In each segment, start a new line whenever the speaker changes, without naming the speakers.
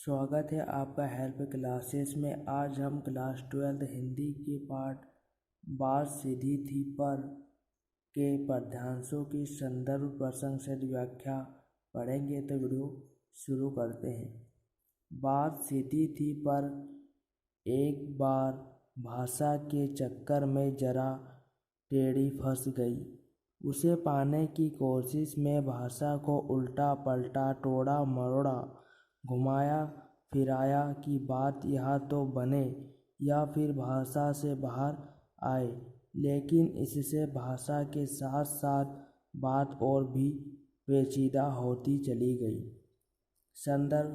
स्वागत है आपका हेल्प क्लासेस में। आज हम क्लास 12 हिंदी के पाठ बात सीधी थी पर के पद्यांशों की संदर्भ प्रसंग से व्याख्या पढ़ेंगे। तो वीडियो शुरू करते हैं। बात सीधी थी पर एक बार भाषा के चक्कर में जरा टेढ़ी फंस गई। उसे पाने की कोशिश में भाषा को उल्टा पलटा, तोड़ा मरोड़ा, घुमाया फिराया कि बात यहाँ तो बने या फिर भाषा से बाहर आए, लेकिन इससे भाषा के साथ साथ बात और भी पेचीदा होती चली गई। संदर्भ: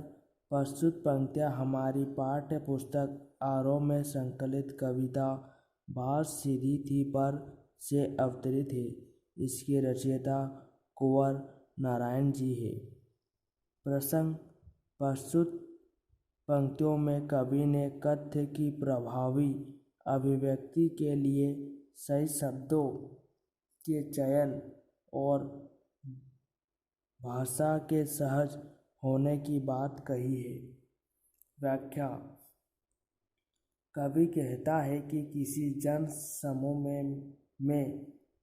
प्रस्तुत पंक्तियाँ हमारी पाठ्य पुस्तक आरोह में संकलित कविता बात सीधी थी पर से अवतरित है। इसके रचयिता कुंवर नारायण जी है। प्रसंग: प्रस्तुत पंक्तियों में कवि ने कथ्य की प्रभावी अभिव्यक्ति के लिए सही शब्दों के चयन और भाषा के सहज होने की बात कही है। व्याख्या: कवि कहता है कि किसी जन समूह में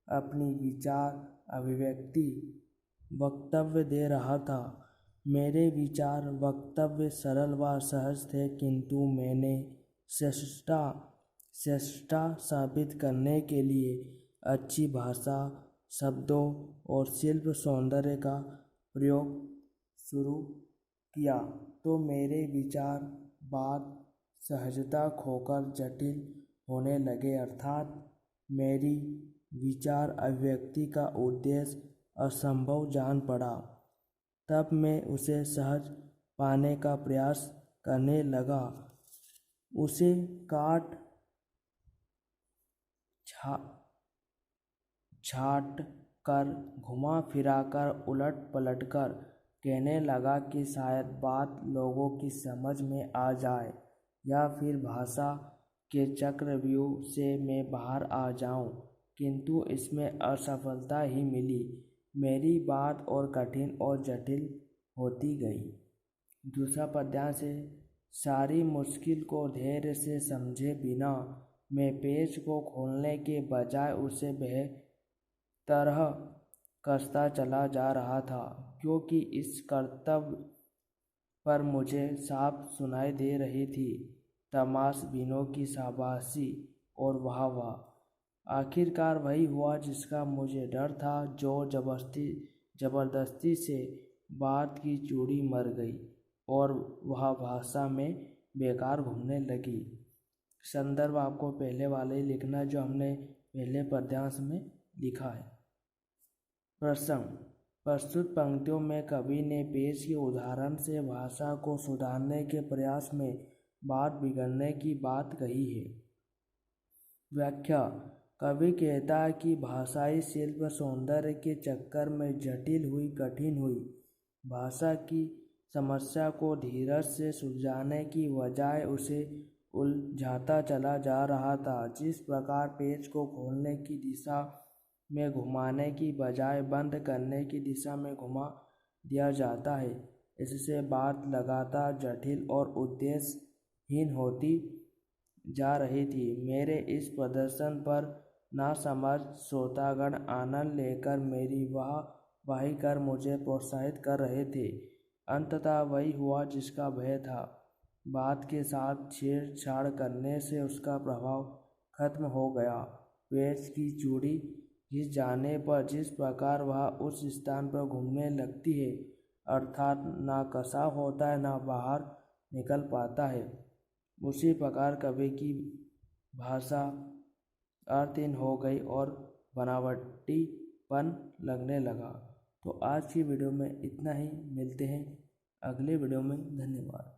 अपनी विचार अभिव्यक्ति वक्तव्य दे रहा था। मेरे विचार वक्तव्य सरल व सहज थे, किंतु मैंने श्रेष्ठता साबित करने के लिए अच्छी भाषा, शब्दों और शिल्प सौंदर्य का प्रयोग शुरू किया, तो मेरे विचार बात सहजता खोकर जटिल होने लगे, अर्थात मेरी विचार अभिव्यक्ति का उद्देश्य असंभव जान पड़ा। तब मैं उसे सहज पाने का प्रयास करने लगा, उसे काट छाट कर, घुमा फिरा कर, उलट पलट कर कहने लगा कि शायद बात लोगों की समझ में आ जाए या फिर भाषा के चक्रव्यूह से मैं बाहर आ जाऊं, किंतु इसमें असफलता ही मिली। मेरी बात और कठिन और जटिल होती गई। दूसरा पद्यांश है। सारी मुश्किल को धैर्य से समझे बिना मैं पेच को खोलने के बजाय उसे बेतरह कसता चला जा रहा था, क्योंकि इस कर्तव्य पर मुझे साफ सुनाई दे रही थी तमाशबीनों की शाबाशी और वाह वाह। आखिरकार वही हुआ जिसका मुझे डर था, जो जबरदस्ती से बात की चूड़ी मर गई और वह भाषा में बेकार घूमने लगी। संदर्भ आपको पहले वाले ही लिखना जो हमने पहले पद्यांश में लिखा है। प्रसंग: प्रस्तुत पंक्तियों में कवि ने पेश के उदाहरण से भाषा को सुधारने के प्रयास में बात बिगड़ने की बात कही है। व्याख्या: कवि कहता है कि भाषाई शिल्प सौंदर्य के चक्कर में जटिल हुई, कठिन हुई। भाषा की समस्या को धीरज से सुलझाने की बजाय उसे उलझाता चला जा रहा था। जिस प्रकार पेच को खोलने की दिशा में घुमाने की बजाय बंद करने की दिशा में घुमा दिया जाता है, इससे बात लगातार जटिल और उद्देश्यहीन होती जा रही थी। मेरे इस प्रदर्शन पर नासमझ श्रोतागण आनंद लेकर मेरी वाहवाही कर मुझे प्रोत्साहित कर रहे थे। अंततः वही हुआ जिसका भय था। बात के साथ छेड़छाड़ करने से उसका प्रभाव खत्म हो गया। पेच की चूड़ी घिस जाने पर जिस प्रकार वह उस स्थान पर घूमने लगती है, अर्थात ना कसाव होता है ना बाहर निकल पाता है, उसी प्रकार कवि की भाषा अर्थहीन हो गई और बनावटीपन लगने लगा। तो आज की वीडियो में इतना ही। मिलते हैं अगले वीडियो में। धन्यवाद।